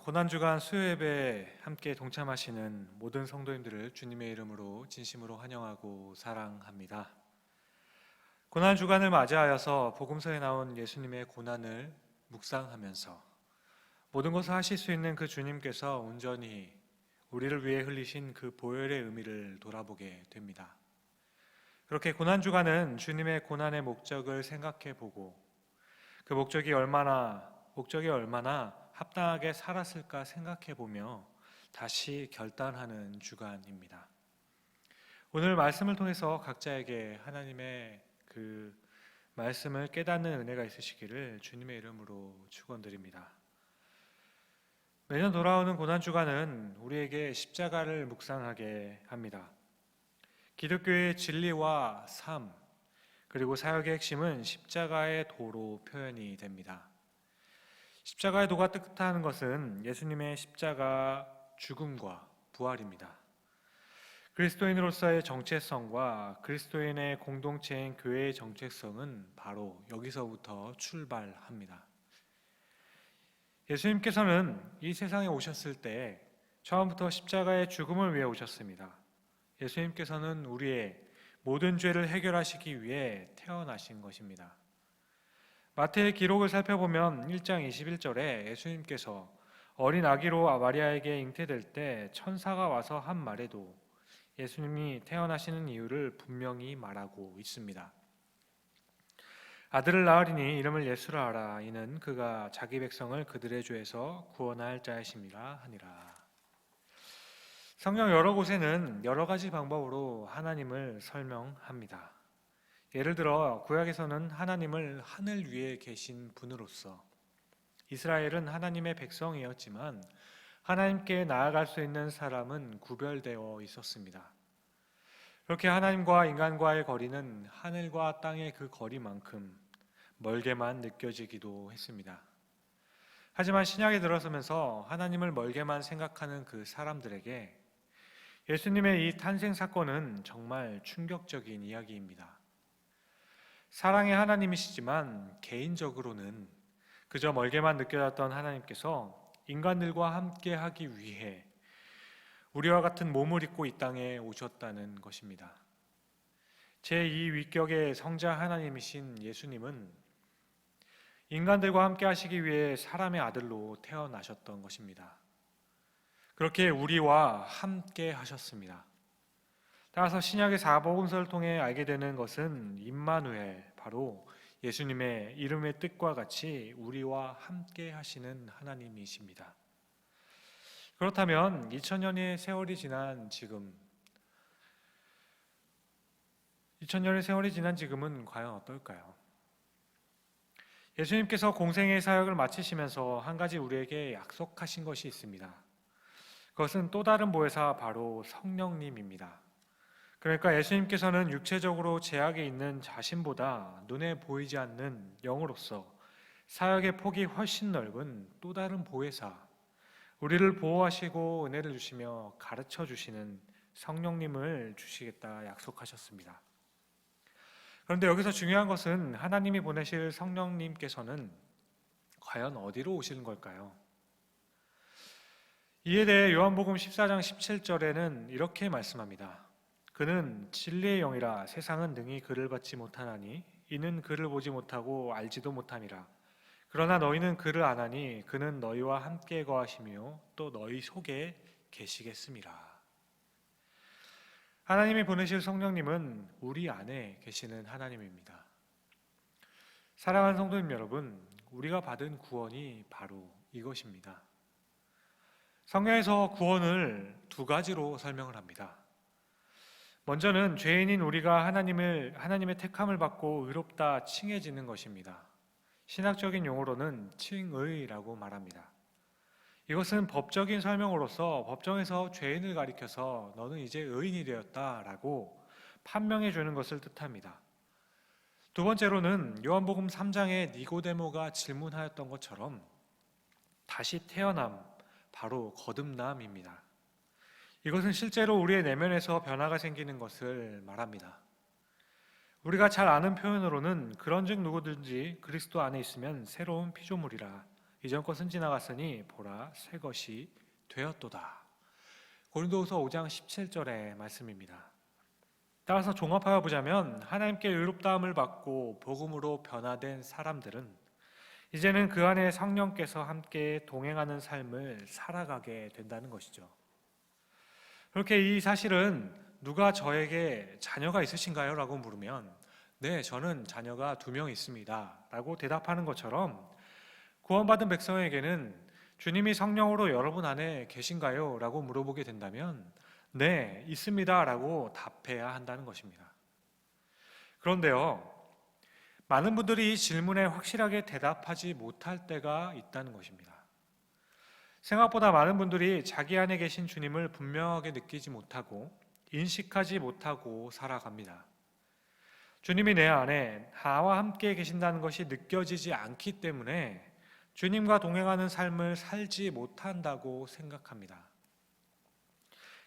고난주간 수요예배에 함께 동참하시는 모든 성도님들을 주님의 이름으로 진심으로 환영하고 사랑합니다. 고난주간을 맞이하여서 복음서에 나온 예수님의 고난을 묵상하면서 모든 것을 하실 수 있는 그 주님께서 온전히 우리를 위해 흘리신 그 보혈의 의미를 돌아보게 됩니다. 그렇게 고난주간은 주님의 고난의 목적을 생각해 보고 그 목적이 얼마나 합당하게 살았을까 생각해 보며 다시 결단하는 주간입니다. 오늘 말씀을 통해서 각자에게 하나님의 그 말씀을 깨닫는 은혜가 있으시기를 주님의 이름으로 축원드립니다. 매년 돌아오는 고난주간은 우리에게 십자가를 묵상하게 합니다. 기독교의 진리와 삶, 그리고 사역의 핵심은 십자가의 도로 표현이 됩니다. 십자가의 도가 뜻하는 것은 예수님의 십자가 죽음과 부활입니다. 그리스도인으로서의 정체성과 그리스도인의 공동체인 교회의 정체성은 바로 여기서부터 출발합니다. 예수님께서는 이 세상에 오셨을 때 처음부터 십자가의 죽음을 위해 오셨습니다. 예수님께서는 우리의 모든 죄를 해결하시기 위해 태어나신 것입니다. 마태의 기록을 살펴보면 1장 21절에 예수님께서 어린 아기로 마리아에게 잉태될 때 천사가 와서 한 말에도 예수님이 태어나시는 이유를 분명히 말하고 있습니다. 아들을 낳으리니 이름을 예수라 하라. 이는 그가 자기 백성을 그들의 죄에서 구원할 자이심이라 하니라. 성경 여러 곳에는 여러 가지 방법으로 하나님을 설명합니다. 예를 들어 구약에서는 하나님을 하늘 위에 계신 분으로서, 이스라엘은 하나님의 백성이었지만 하나님께 나아갈 수 있는 사람은 구별되어 있었습니다. 그렇게 하나님과 인간과의 거리는 하늘과 땅의 그 거리만큼 멀게만 느껴지기도 했습니다. 하지만 신약에 들어서면서 하나님을 멀게만 생각하는 그 사람들에게 예수님의 이 탄생 사건은 정말 충격적인 이야기입니다. 사랑의 하나님이시지만 개인적으로는 그저 멀게만 느껴졌던 하나님께서 인간들과 함께 하기 위해 우리와 같은 몸을 입고 이 땅에 오셨다는 것입니다. 제2 위격의 성자 하나님이신 예수님은 인간들과 함께 하시기 위해 사람의 아들로 태어나셨던 것입니다. 그렇게 우리와 함께 하셨습니다. 따라서 신약의 사복음서를 통해 알게 되는 것은 임마누엘, 바로 예수님의 이름의 뜻과 같이 우리와 함께 하시는 하나님이십니다. 그렇다면 2000년의 세월이 지난 지금은 과연 어떨까요? 예수님께서 공생의 사역을 마치시면서 한 가지 우리에게 약속하신 것이 있습니다. 그것은 또 다른 보혜사, 바로 성령님입니다. 그러니까 예수님께서는 육체적으로 제약에 있는 자신보다 눈에 보이지 않는 영으로서 사역의 폭이 훨씬 넓은 또 다른 보혜사, 우리를 보호하시고 은혜를 주시며 가르쳐 주시는 성령님을 주시겠다 약속하셨습니다. 그런데 여기서 중요한 것은 하나님이 보내실 성령님께서는 과연 어디로 오시는 걸까요? 이에 대해 요한복음 14장 17절에는 이렇게 말씀합니다. 그는 진리의 영이라 세상은 능히 그를 받지 못하나니 이는 그를 보지 못하고 알지도 못함이라. 그러나 너희는 그를 아나니 그는 너희와 함께 거하시며 또 너희 속에 계시겠음이라. 하나님이 보내실 성령님은 우리 안에 계시는 하나님입니다. 사랑하는 성도님 여러분, 우리가 받은 구원이 바로 이것입니다. 성경에서 구원을 두 가지로 설명을 합니다. 먼저는 죄인인 우리가 하나님의 택함을 받고 의롭다 칭해지는 것입니다. 신학적인 용어로는 칭의라고 말합니다. 이것은 법적인 설명으로서 법정에서 죄인을 가리켜서 너는 이제 의인이 되었다라고 판명해 주는 것을 뜻합니다. 두 번째로는 요한복음 3장에 니고데모가 질문하였던 것처럼 다시 태어남, 바로 거듭남입니다. 이것은 실제로 우리의 내면에서 변화가 생기는 것을 말합니다. 우리가 잘 아는 표현으로는 그런즉 누구든지 그리스도 안에 있으면 새로운 피조물이라, 이전 것은 지나갔으니 보라 새 것이 되었도다. 고린도후서 5장 17절의 말씀입니다. 따라서 종합하여 보자면 하나님께 의롭다함을 받고 복음으로 변화된 사람들은 이제는 그 안에 성령께서 함께 동행하는 삶을 살아가게 된다는 것이죠. 그렇게 이 사실은 누가 저에게 자녀가 있으신가요? 라고 물으면 네, 저는 자녀가 2명 있습니다 라고 대답하는 것처럼 구원받은 백성에게는 주님이 성령으로 여러분 안에 계신가요? 라고 물어보게 된다면 네, 있습니다 라고 답해야 한다는 것입니다. 그런데요, 많은 분들이 이 질문에 확실하게 대답하지 못할 때가 있다는 것입니다. 생각보다 많은 분들이 자기 안에 계신 주님을 분명하게 느끼지 못하고 인식하지 못하고 살아갑니다. 주님이 내 안에 나와 함께 계신다는 것이 느껴지지 않기 때문에 주님과 동행하는 삶을 살지 못한다고 생각합니다.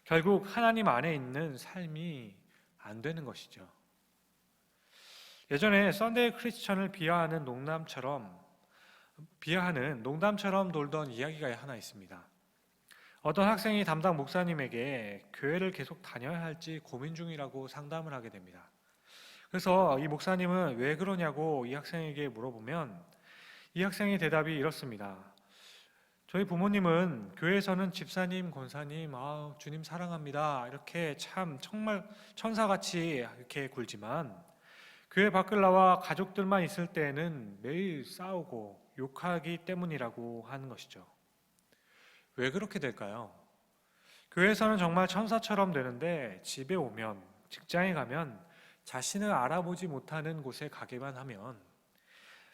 결국 하나님 안에 있는 삶이 안 되는 것이죠. 예전에 썬데이 크리스천을 비하하는 농담처럼 돌던 이야기가 하나 있습니다. 어떤 학생이 담당 목사님에게 교회를 계속 다녀야 할지 고민 중이라고 상담을 하게 됩니다. 그래서 이 목사님은 왜 그러냐고 이 학생에게 물어보면 이 학생의 대답이 이렇습니다. 저희 부모님은 교회에서는 집사님, 권사님, 주님 사랑합니다 이렇게 참 정말 천사같이 이렇게 굴지만 교회 밖을 나와 가족들만 있을 때에는 매일 싸우고 욕하기 때문이라고 하는 것이죠. 왜 그렇게 될까요? 교회에서는 정말 천사처럼 되는데 집에 오면, 직장에 가면 자신을 알아보지 못하는 곳에 가기만 하면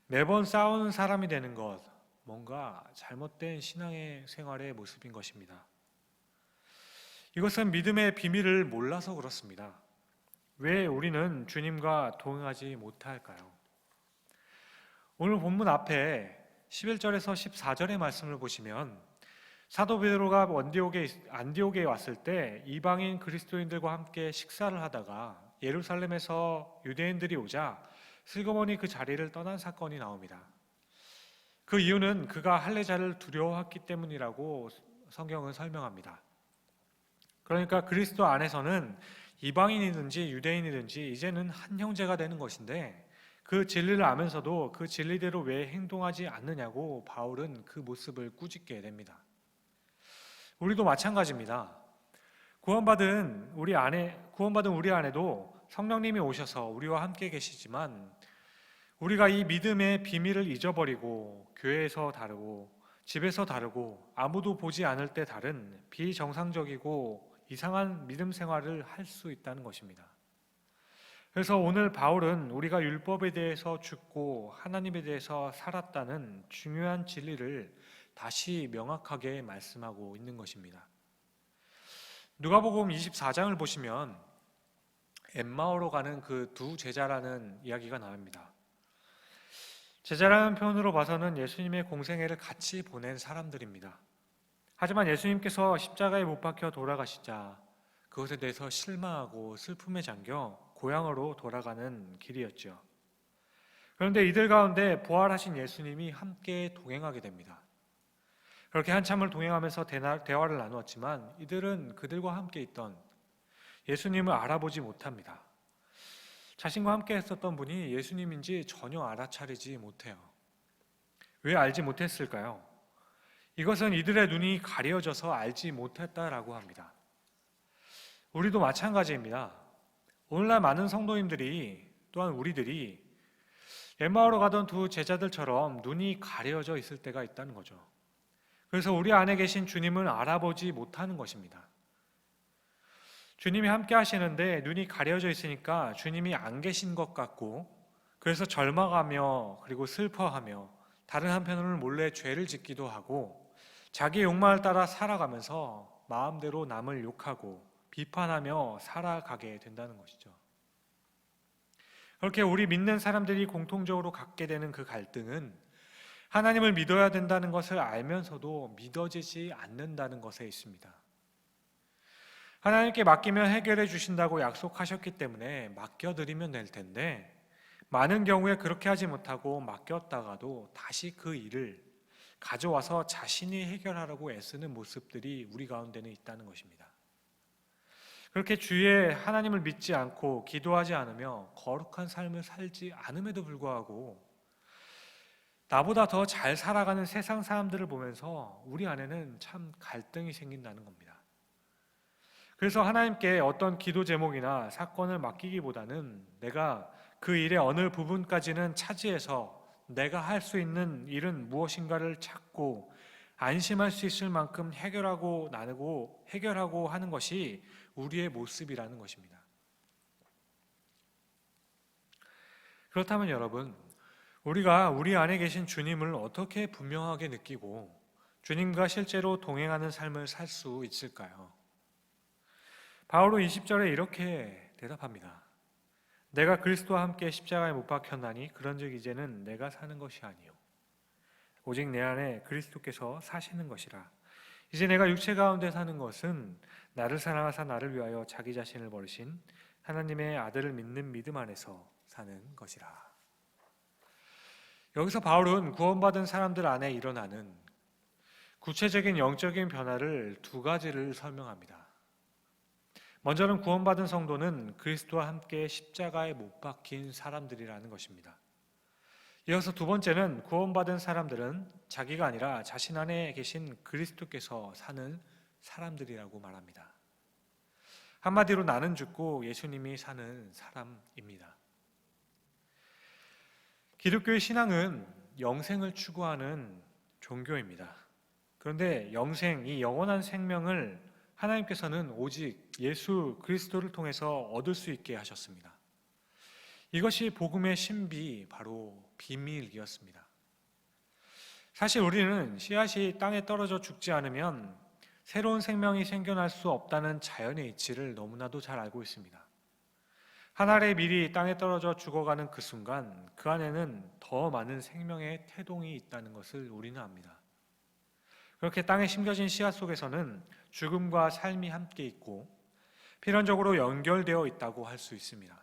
매번 싸우는 사람이 되는 것, 뭔가 잘못된 신앙의 생활의 모습인 것입니다. 이것은 믿음의 비밀을 몰라서 그렇습니다. 왜 우리는 주님과 동행하지 못할까요? 오늘 본문 앞에 11절에서 14절의 말씀을 보시면 사도 베드로가 안디옥에 왔을 때 이방인 그리스도인들과 함께 식사를 하다가 예루살렘에서 유대인들이 오자 슬그머니 그 자리를 떠난 사건이 나옵니다. 그 이유는 그가 할례자를 두려워했기 때문이라고 성경은 설명합니다. 그러니까 그리스도 안에서는 이방인이든지 유대인이든지 이제는 한 형제가 되는 것인데 그 진리를 아면서도 그 진리대로 왜 행동하지 않느냐고 바울은 그 모습을 꾸짖게 됩니다. 우리도 마찬가지입니다. 구원받은 우리 안에도 성령님이 오셔서 우리와 함께 계시지만 우리가 이 믿음의 비밀을 잊어버리고 교회에서 다르고 집에서 다르고 아무도 보지 않을 때 다른 비정상적이고 이상한 믿음 생활을 할 수 있다는 것입니다. 그래서 오늘 바울은 우리가 율법에 대해서 죽고 하나님에 대해서 살았다는 중요한 진리를 다시 명확하게 말씀하고 있는 것입니다. 누가복음 24장을 보시면 엠마오로 가는 그 2 제자라는 이야기가 나옵니다. 제자라는 표현으로 봐서는 예수님의 공생애를 같이 보낸 사람들입니다. 하지만 예수님께서 십자가에 못 박혀 돌아가시자 그것에 대해서 실망하고 슬픔에 잠겨 고향으로 돌아가는 길이었죠. 그런데 이들 가운데 부활하신 예수님이 함께 동행하게 됩니다. 그렇게 한참을 동행하면서 대화를 나누었지만 이들은 그들과 함께 있던 예수님을 알아보지 못합니다. 자신과 함께 했었던 분이 예수님인지 전혀 알아차리지 못해요. 왜 알지 못했을까요? 이것은 이들의 눈이 가려져서 알지 못했다라고 합니다. 우리도 마찬가지입니다. 오늘날 많은 성도님들이 또한 우리들이 엠마오로 가던 2 제자들처럼 눈이 가려져 있을 때가 있다는 거죠. 그래서 우리 안에 계신 주님을 알아보지 못하는 것입니다. 주님이 함께 하시는데 눈이 가려져 있으니까 주님이 안 계신 것 같고 그래서 절망하며 그리고 슬퍼하며 다른 한편으로는 몰래 죄를 짓기도 하고 자기의 욕망을 따라 살아가면서 마음대로 남을 욕하고 비판하며 살아가게 된다는 것이죠. 그렇게 우리 믿는 사람들이 공통적으로 갖게 되는 그 갈등은 하나님을 믿어야 된다는 것을 알면서도 믿어지지 않는다는 것에 있습니다. 하나님께 맡기면 해결해 주신다고 약속하셨기 때문에 맡겨드리면 될 텐데 많은 경우에 그렇게 하지 못하고 맡겼다가도 다시 그 일을 가져와서 자신이 해결하려고 애쓰는 모습들이 우리 가운데는 있다는 것입니다. 그렇게 주위에 하나님을 믿지 않고 기도하지 않으며 거룩한 삶을 살지 않음에도 불구하고 나보다 더 잘 살아가는 세상 사람들을 보면서 우리 안에는 참 갈등이 생긴다는 겁니다. 그래서 하나님께 어떤 기도 제목이나 사건을 맡기기보다는 내가 그 일의 어느 부분까지는 차지해서 내가 할 수 있는 일은 무엇인가를 찾고 안심할 수 있을 만큼 해결하고 하는 것이 우리의 모습이라는 것입니다. 그렇다면 여러분, 우리가 우리 안에 계신 주님을 어떻게 분명하게 느끼고 주님과 실제로 동행하는 삶을 살 수 있을까요? 바울은 20절에 이렇게 대답합니다. 내가 그리스도와 함께 십자가에 못 박혔나니 그런즉 이제는 내가 사는 것이 아니요 오직 내 안에 그리스도께서 사시는 것이라. 이제 내가 육체 가운데 사는 것은 나를 사랑하사 나를 위하여 자기 자신을 버리신 하나님의 아들을 믿는 믿음 안에서 사는 것이라. 여기서 바울은 구원받은 사람들 안에 일어나는 구체적인 영적인 변화를 두 가지를 설명합니다. 먼저는 구원받은 성도는 그리스도와 함께 십자가에 못 박힌 사람들이라는 것입니다. 이어서 두 번째는 구원받은 사람들은 자기가 아니라 자신 안에 계신 그리스도께서 사는 사람들이라고 말합니다. 한마디로 나는 죽고 예수님이 사는 사람입니다. 기독교의 신앙은 영생을 추구하는 종교입니다. 그런데 이 영원한 생명을 하나님께서는 오직 예수 그리스도를 통해서 얻을 수 있게 하셨습니다. 이것이 복음의 신비, 바로 비밀이었습니다. 사실 우리는 씨앗이 땅에 떨어져 죽지 않으면 새로운 생명이 생겨날 수 없다는 자연의 이치를 너무나도 잘 알고 있습니다. 한 알의 밀이 땅에 떨어져 죽어가는 그 순간 그 안에는 더 많은 생명의 태동이 있다는 것을 우리는 압니다. 그렇게 땅에 심겨진 씨앗 속에서는 죽음과 삶이 함께 있고 필연적으로 연결되어 있다고 할 수 있습니다.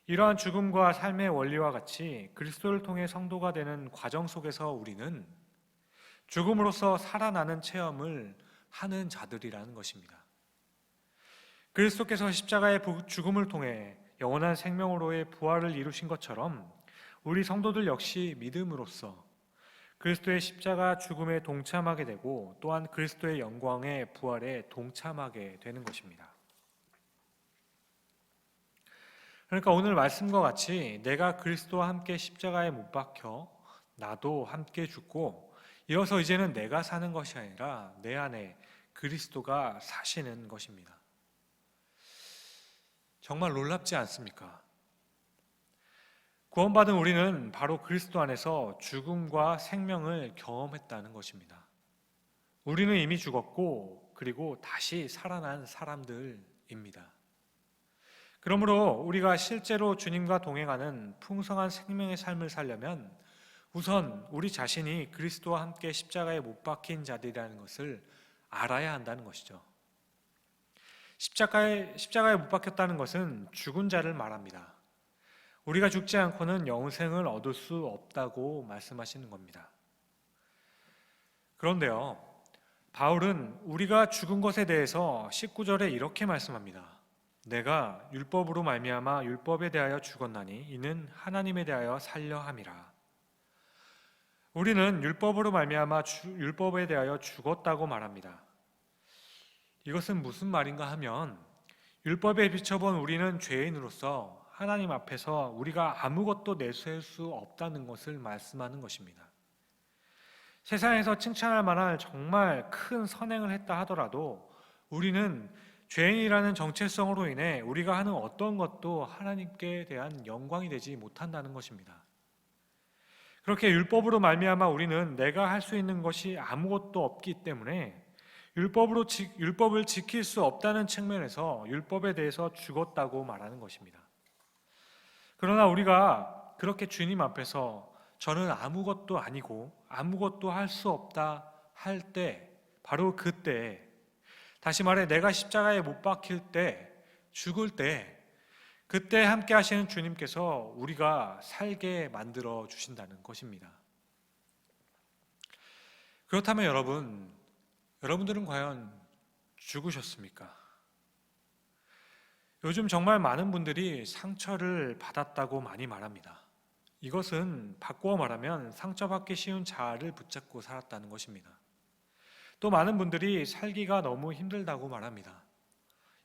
이러한 죽음과 삶의 원리와 같이 그리스도를 통해 성도가 되는 과정 속에서 우리는 죽음으로써 살아나는 체험을 하는 자들이라는 것입니다. 그리스도께서 십자가의 죽음을 통해 영원한 생명으로의 부활을 이루신 것처럼 우리 성도들 역시 믿음으로써 그리스도의 십자가 죽음에 동참하게 되고 또한 그리스도의 영광의 부활에 동참하게 되는 것입니다. 그러니까 오늘 말씀과 같이 내가 그리스도와 함께 십자가에 못 박혀 나도 함께 죽고 이어서 이제는 내가 사는 것이 아니라 내 안에 그리스도가 사시는 것입니다. 정말 놀랍지 않습니까? 구원받은 우리는 바로 그리스도 안에서 죽음과 생명을 경험했다는 것입니다. 우리는 이미 죽었고 그리고 다시 살아난 사람들입니다. 그러므로 우리가 실제로 주님과 동행하는 풍성한 생명의 삶을 살려면 우선 우리 자신이 그리스도와 함께 십자가에 못 박힌 자들이라는 것을 알아야 한다는 것이죠. 십자가에 못 박혔다는 것은 죽은 자를 말합니다. 우리가 죽지 않고는 영생을 얻을 수 없다고 말씀하시는 겁니다. 그런데요, 바울은 우리가 죽은 것에 대해서 19절에 이렇게 말씀합니다. 내가 율법으로 말미암아 율법에 대하여 죽었나니 이는 하나님에 대하여 살려 함이라. 우리는 율법으로 말미암아 율법에 대하여 죽었다고 말합니다. 이것은 무슨 말인가 하면 율법에 비춰본 우리는 죄인으로서 하나님 앞에서 우리가 아무것도 내세울 수 없다는 것을 말씀하는 것입니다. 세상에서 칭찬할 만한 정말 큰 선행을 했다 하더라도 우리는 죄인이라는 정체성으로 인해 우리가 하는 어떤 것도 하나님께 대한 영광이 되지 못한다는 것입니다. 그렇게 율법으로 말미암아 우리는 내가 할 수 있는 것이 아무것도 없기 때문에 율법을 지킬 수 없다는 측면에서 율법에 대해서 죽었다고 말하는 것입니다. 그러나 우리가 그렇게 주님 앞에서 저는 아무것도 아니고 아무것도 할 수 없다 할 때, 바로 그때, 다시 말해 내가 십자가에 못 박힐 때, 죽을 때, 그때 함께 하시는 주님께서 우리가 살게 만들어 주신다는 것입니다. 그렇다면 여러분들은 과연 죽으셨습니까? 요즘 정말 많은 분들이 상처를 받았다고 많이 말합니다. 이것은 바꾸어 말하면 상처받기 쉬운 자아를 붙잡고 살았다는 것입니다. 또 많은 분들이 살기가 너무 힘들다고 말합니다.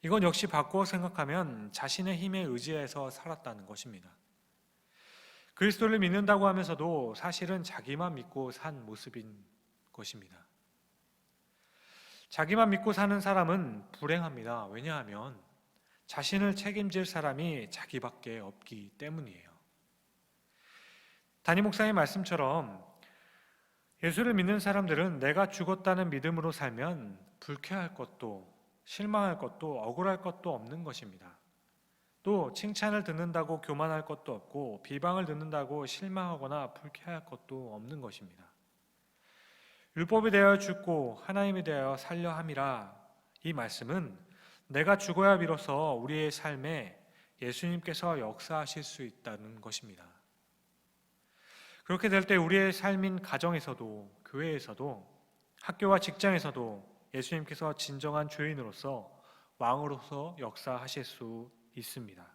이건 역시 바꾸어 생각하면 자신의 힘에 의지해서 살았다는 것입니다. 그리스도를 믿는다고 하면서도 사실은 자기만 믿고 산 모습인 것입니다. 자기만 믿고 사는 사람은 불행합니다. 왜냐하면 자신을 책임질 사람이 자기밖에 없기 때문이에요. 담임 목사의 말씀처럼 예수를 믿는 사람들은 내가 죽었다는 믿음으로 살면 불쾌할 것도 실망할 것도 억울할 것도 없는 것입니다. 또 칭찬을 듣는다고 교만할 것도 없고 비방을 듣는다고 실망하거나 불쾌할 것도 없는 것입니다. 율법에 대하여 죽고 하나님에 대하여 살려 함이라, 이 말씀은 내가 죽어야 비로소 우리의 삶에 예수님께서 역사하실 수 있다는 것입니다. 그렇게 될 때 우리의 삶인 가정에서도 교회에서도 학교와 직장에서도 예수님께서 진정한 주인으로서 왕으로서 역사하실 수 있습니다.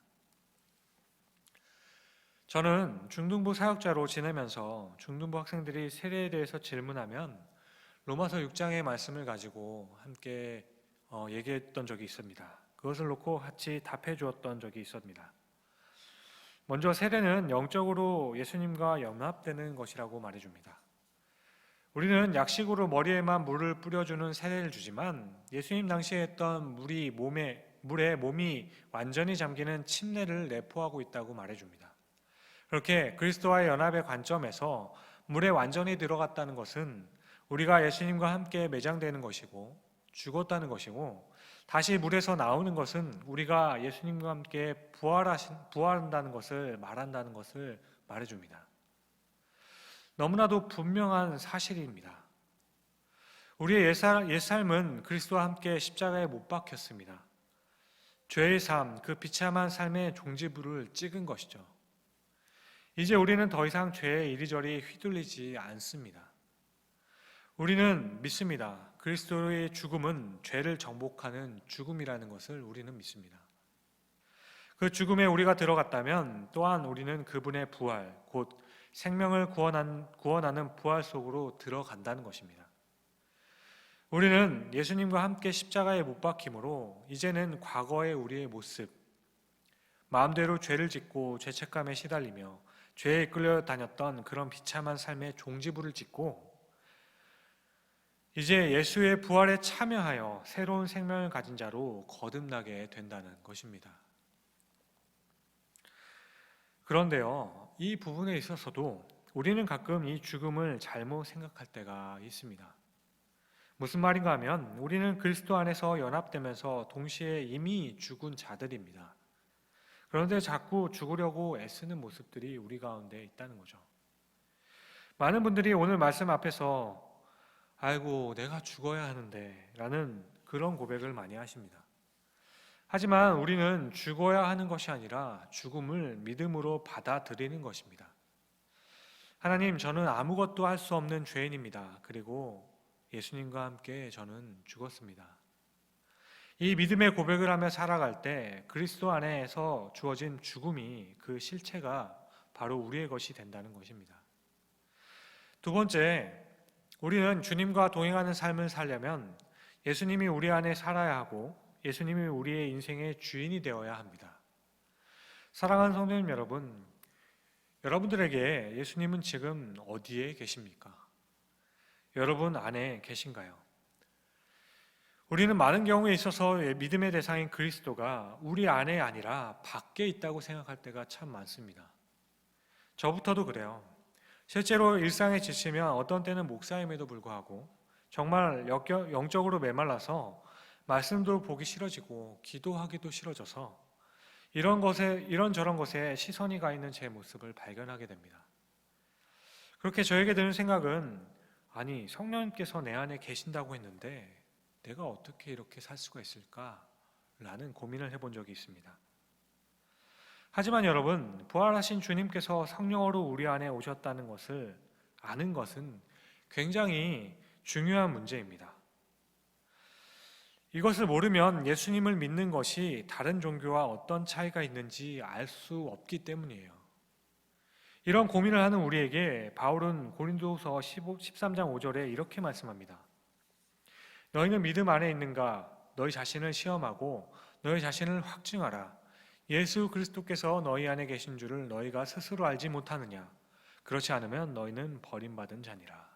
저는 중등부 사역자로 지내면서 중등부 학생들이 세례에 대해서 질문하면 로마서 6장의 말씀을 가지고 함께 얘기했던 적이 있습니다. 그것을 놓고 같이 답해 주었던 적이 있습니다. 먼저 세례는 영적으로 예수님과 연합되는 것이라고 말해줍니다. 우리는 약식으로 머리에만 물을 뿌려주는 세례를 주지만 예수님 당시에 했던 물에 몸이 완전히 잠기는 침례를 내포하고 있다고 말해줍니다. 그렇게 그리스도와의 연합의 관점에서 물에 완전히 들어갔다는 것은 우리가 예수님과 함께 매장되는 것이고 죽었다는 것이고, 다시 물에서 나오는 것은 우리가 예수님과 함께 부활한다는 것을 말한다는 것을 말해줍니다. 너무나도 분명한 사실입니다. 우리의 옛삶은 그리스도와 함께 십자가에 못 박혔습니다. 죄의 삶, 그 비참한 삶의 종지부를 찍은 것이죠. 이제 우리는 더 이상 죄에 이리저리 휘둘리지 않습니다. 우리는 믿습니다. 그리스도의 죽음은 죄를 정복하는 죽음이라는 것을 우리는 믿습니다. 그 죽음에 우리가 들어갔다면 또한 우리는 그분의 부활, 곧 생명을 구원하는 부활 속으로 들어간다는 것입니다. 우리는 예수님과 함께 십자가에 못 박힘으로 이제는 과거의 우리의 모습, 마음대로 죄를 짓고 죄책감에 시달리며 죄에 이끌려 다녔던 그런 비참한 삶의 종지부를 짓고 이제 예수의 부활에 참여하여 새로운 생명을 가진 자로 거듭나게 된다는 것입니다. 그런데요, 이 부분에 있어서도 우리는 가끔 이 죽음을 잘못 생각할 때가 있습니다. 무슨 말인가 하면 우리는 그리스도 안에서 연합되면서 동시에 이미 죽은 자들입니다. 그런데 자꾸 죽으려고 애쓰는 모습들이 우리 가운데 있다는 거죠. 많은 분들이 오늘 말씀 앞에서 아이고 내가 죽어야 하는데 라는 그런 고백을 많이 하십니다. 하지만 우리는 죽어야 하는 것이 아니라 죽음을 믿음으로 받아들이는 것입니다. 하나님, 저는 아무것도 할 수 없는 죄인입니다. 그리고 예수님과 함께 저는 죽었습니다. 이 믿음의 고백을 하며 살아갈 때 그리스도 안에서 주어진 죽음이, 그 실체가 바로 우리의 것이 된다는 것입니다. 두 번째, 우리는 주님과 동행하는 삶을 살려면 예수님이 우리 안에 살아야 하고 예수님이 우리의 인생의 주인이 되어야 합니다. 사랑하는 성도님 여러분, 여러분들에게 예수님은 지금 어디에 계십니까? 여러분 안에 계신가요? 우리는 많은 경우에 있어서 믿음의 대상인 그리스도가 우리 안에 아니라 밖에 있다고 생각할 때가 참 많습니다. 저부터도 그래요. 실제로 일상에 지치면 어떤 때는 목사임에도 불구하고 정말 영적으로 메말라서 말씀도 보기 싫어지고 기도하기도 싫어져서 이런저런 것에 시선이 가 있는 제 모습을 발견하게 됩니다. 그렇게 저에게 드는 생각은, 아니 성령님께서 내 안에 계신다고 했는데 내가 어떻게 이렇게 살 수가 있을까? 라는 고민을 해본 적이 있습니다. 하지만 여러분, 부활하신 주님께서 성령으로 우리 안에 오셨다는 것을 아는 것은 굉장히 중요한 문제입니다. 이것을 모르면 예수님을 믿는 것이 다른 종교와 어떤 차이가 있는지 알 수 없기 때문이에요. 이런 고민을 하는 우리에게 바울은 고린도후서 13장 5절에 이렇게 말씀합니다. 너희는 믿음 안에 있는가? 너희 자신을 시험하고 너희 자신을 확증하라. 예수 그리스도께서 너희 안에 계신 줄을 너희가 스스로 알지 못하느냐? 그렇지 않으면 너희는 버림받은 자니라.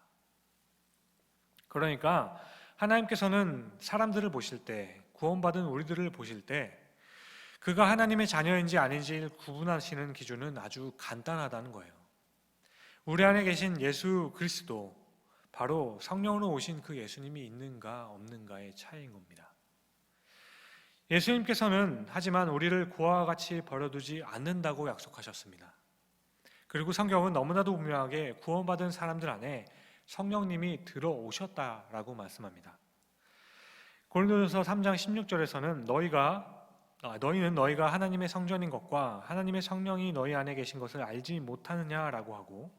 그러니까 하나님께서는 사람들을 보실 때, 구원받은 우리들을 보실 때 그가 하나님의 자녀인지 아닌지를 구분하시는 기준은 아주 간단하다는 거예요. 우리 안에 계신 예수 그리스도, 바로 성령으로 오신 그 예수님이 있는가 없는가의 차이인 겁니다. 예수님께서는 하지만 우리를 고아와 같이 버려두지 않는다고 약속하셨습니다. 그리고 성경은 너무나도 분명하게 구원받은 사람들 안에 성령님이 들어오셨다라고 말씀합니다. 고린도전서 3장 16절에서는 너희는 너희가 하나님의 성전인 것과 하나님의 성령이 너희 안에 계신 것을 알지 못하느냐라고 하고,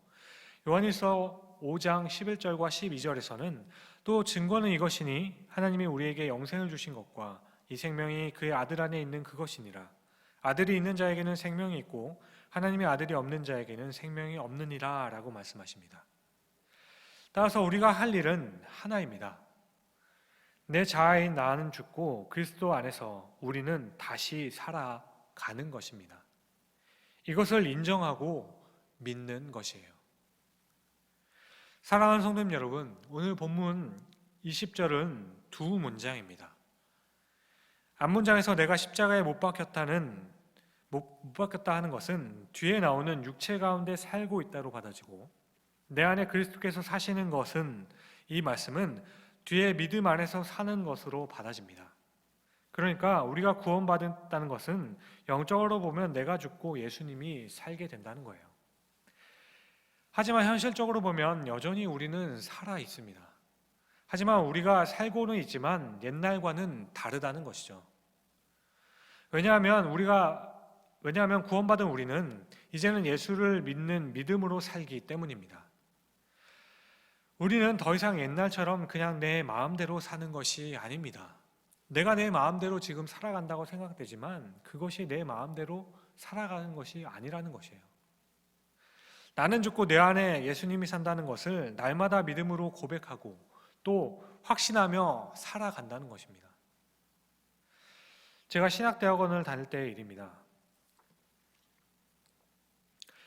요한일서 5장 11절과 12절에서는 또 증거는 이것이니 하나님이 우리에게 영생을 주신 것과 이 생명이 그의 아들 안에 있는 그것이니라. 아들이 있는 자에게는 생명이 있고 하나님의 아들이 없는 자에게는 생명이 없느니라 라고 말씀하십니다. 따라서 우리가 할 일은 하나입니다. 내 자아인 나는 죽고 그리스도 안에서 우리는 다시 살아가는 것입니다. 이것을 인정하고 믿는 것이에요. 사랑하는 성도님 여러분, 오늘 본문 20절은 두 문장입니다. 앞문장에서 내가 십자가에 못 박혔다 하는 것은 뒤에 나오는 육체 가운데 살고 있다로 받아지고, 내 안에 그리스도께서 사시는 것은, 이 말씀은 뒤에 믿음 안에서 사는 것으로 받아집니다. 그러니까 우리가 구원받았다는 것은 영적으로 보면 내가 죽고 예수님이 살게 된다는 거예요. 하지만 현실적으로 보면 여전히 우리는 살아 있습니다. 하지만 우리가 살고는 있지만 옛날과는 다르다는 것이죠. 왜냐하면 구원받은 우리는 이제는 예수를 믿는 믿음으로 살기 때문입니다. 우리는 더 이상 옛날처럼 그냥 내 마음대로 사는 것이 아닙니다. 내가 내 마음대로 지금 살아간다고 생각되지만 그것이 내 마음대로 살아가는 것이 아니라는 것이에요. 나는 죽고 내 안에 예수님이 산다는 것을 날마다 믿음으로 고백하고 또 확신하며 살아간다는 것입니다. 제가 신학대학원을 다닐 때의 일입니다.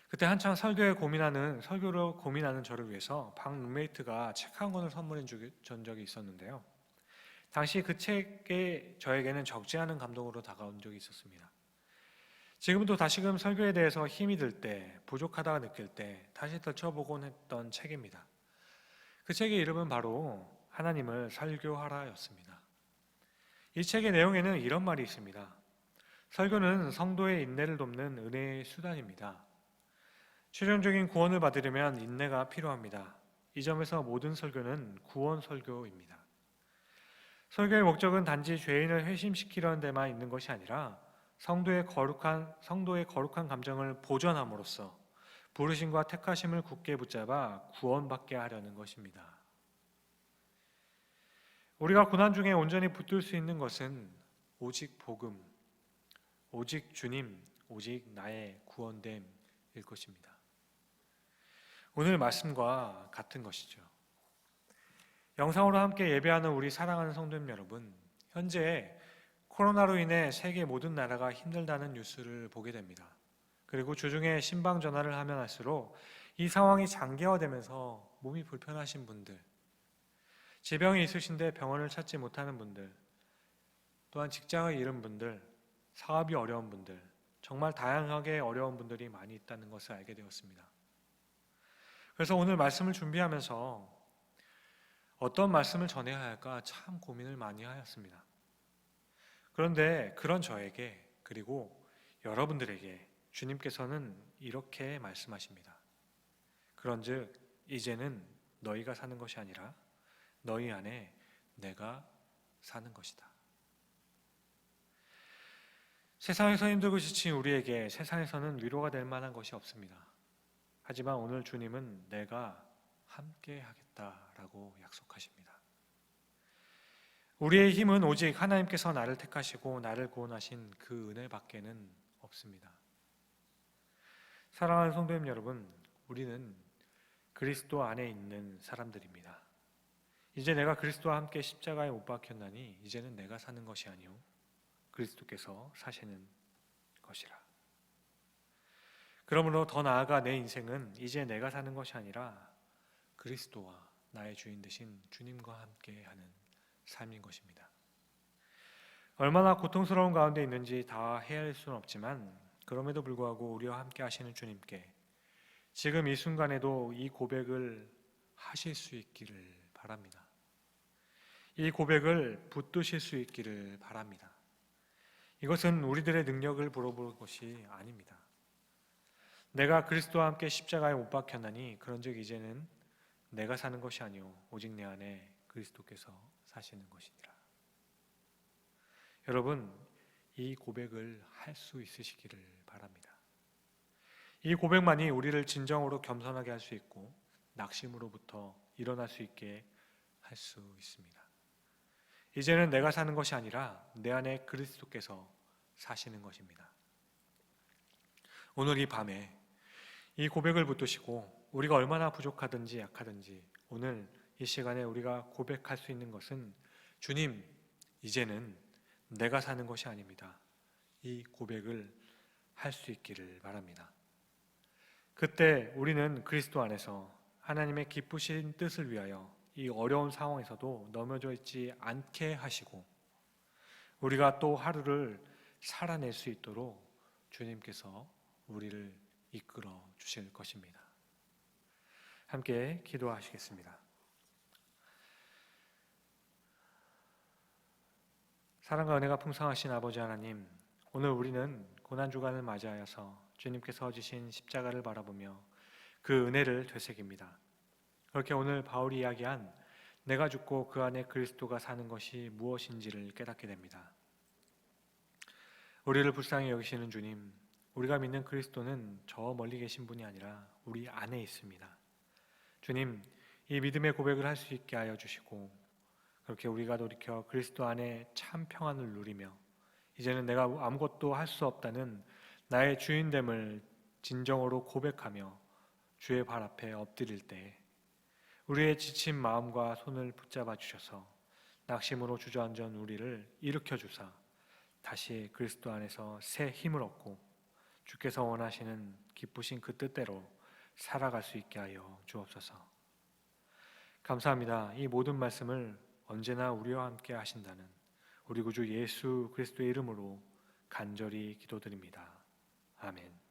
그때 한창 설교를 고민하는 저를 위해서 방 룸메이트가 책 한 권을 선물해 준 적이 있었는데요. 당시 그 책에 저에게는 적지 않은 감동으로 다가온 적이 있었습니다. 지금도 다시금 설교에 대해서 힘이 들 때, 부족하다고 느낄 때 다시 들춰보곤 했던 책입니다. 그 책의 이름은 바로 하나님을 설교하라였습니다. 이 책의 내용에는 이런 말이 있습니다. 설교는 성도의 인내를 돕는 은혜의 수단입니다. 최종적인 구원을 받으려면 인내가 필요합니다. 이 점에서 모든 설교는 구원 설교입니다. 설교의 목적은 단지 죄인을 회심시키려는 데만 있는 것이 아니라 성도의 거룩한 감정을 보존함으로써 부르심과 택하심을 굳게 붙잡아 구원받게 하려는 것입니다. 우리가 고난 중에 온전히 붙들 수 있는 것은 오직 복음, 오직 주님, 오직 나의 구원됨일 것입니다. 오늘 말씀과 같은 것이죠. 영상으로 함께 예배하는 우리 사랑하는 성도님 여러분, 현재 코로나로 인해 세계 모든 나라가 힘들다는 뉴스를 보게 됩니다. 그리고 주중에 신방 전화를 하면 할수록 이 상황이 장기화되면서 몸이 불편하신 분들, 질병이 있으신데 병원을 찾지 못하는 분들, 또한 직장을 잃은 분들, 사업이 어려운 분들, 정말 다양하게 어려운 분들이 많이 있다는 것을 알게 되었습니다. 그래서 오늘 말씀을 준비하면서 어떤 말씀을 전해야 할까 참 고민을 많이 하였습니다. 그런데 그런 저에게, 그리고 여러분들에게 주님께서는 이렇게 말씀하십니다. 그런즉 이제는 너희가 사는 것이 아니라 너희 안에 내가 사는 것이다. 세상에서 힘들고 지친 우리에게 세상에서는 위로가 될 만한 것이 없습니다. 하지만 오늘 주님은 내가 함께 하겠다 라고 약속하십니다. 우리의 힘은 오직 하나님께서 나를 택하시고 나를 구원하신 그 은혜밖에는 없습니다. 사랑하는 성도님 여러분, 우리는 그리스도 안에 있는 사람들입니다. 이제 내가 그리스도와 함께 십자가에 못 박혔나니 이제는 내가 사는 것이 아니요 그리스도께서 사시는 것이라. 그러므로 더 나아가 내 인생은 이제 내가 사는 것이 아니라 그리스도와 나의 주인 되신 주님과 함께 하는 삶인 것입니다. 얼마나 고통스러운 가운데 있는지 다 헤아릴 수는 없지만 그럼에도 불구하고 우리와 함께 하시는 주님께 지금 이 순간에도 이 고백을 하실 수 있기를 바랍니다. 이 고백을 붙드실 수 있기를 바랍니다. 이것은 우리들의 능력을 물어볼 것이 아닙니다. 내가 그리스도와 함께 십자가에 못 박혔나니 그런즉 이제는 내가 사는 것이 아니오 오직 내 안에 그리스도께서 사시는 것이니라. 여러분, 이 고백을 할 수 있으시기를 바랍니다. 이 고백만이 우리를 진정으로 겸손하게 할 수 있고 낙심으로부터 일어날 수 있게 할 수 있습니다. 이제는 내가 사는 것이 아니라 내 안에 그리스도께서 사시는 것입니다. 오늘 이 밤에 이 고백을 붙드시고 우리가 얼마나 부족하든지 약하든지 오늘 이 시간에 우리가 고백할 수 있는 것은 주님, 이제는 내가 사는 것이 아닙니다. 이 고백을 할 수 있기를 바랍니다. 그때 우리는 그리스도 안에서 하나님의 기쁘신 뜻을 위하여 이 어려운 상황에서도 넘어져 있지 않게 하시고 우리가 또 하루를 살아낼 수 있도록 주님께서 우리를 이끌어 주실 것입니다. 함께 기도하시겠습니다. 사랑과 은혜가 풍성하신 아버지 하나님, 오늘 우리는 고난주간을 맞이하여서 주님께서 지신 십자가를 바라보며 그 은혜를 되새깁니다. 그렇게 오늘 바울이 이야기한 내가 죽고 그 안에 그리스도가 사는 것이 무엇인지를 깨닫게 됩니다. 우리를 불쌍히 여기시는 주님, 우리가 믿는 그리스도는 저 멀리 계신 분이 아니라 우리 안에 있습니다. 주님, 이 믿음의 고백을 할 수 있게 하여 주시고 그렇게 우리가 돌이켜 그리스도 안에 참 평안을 누리며 이제는 내가 아무것도 할 수 없다는 나의 주인됨을 진정으로 고백하며 주의 발 앞에 엎드릴 때 우리의 지친 마음과 손을 붙잡아 주셔서 낙심으로 주저앉은 우리를 일으켜 주사 다시 그리스도 안에서 새 힘을 얻고 주께서 원하시는 기쁘신 그 뜻대로 살아갈 수 있게 하여 주옵소서. 감사합니다. 이 모든 말씀을 언제나 우리와 함께 하신다는 우리 구주 예수 그리스도의 이름으로 간절히 기도드립니다. 아멘.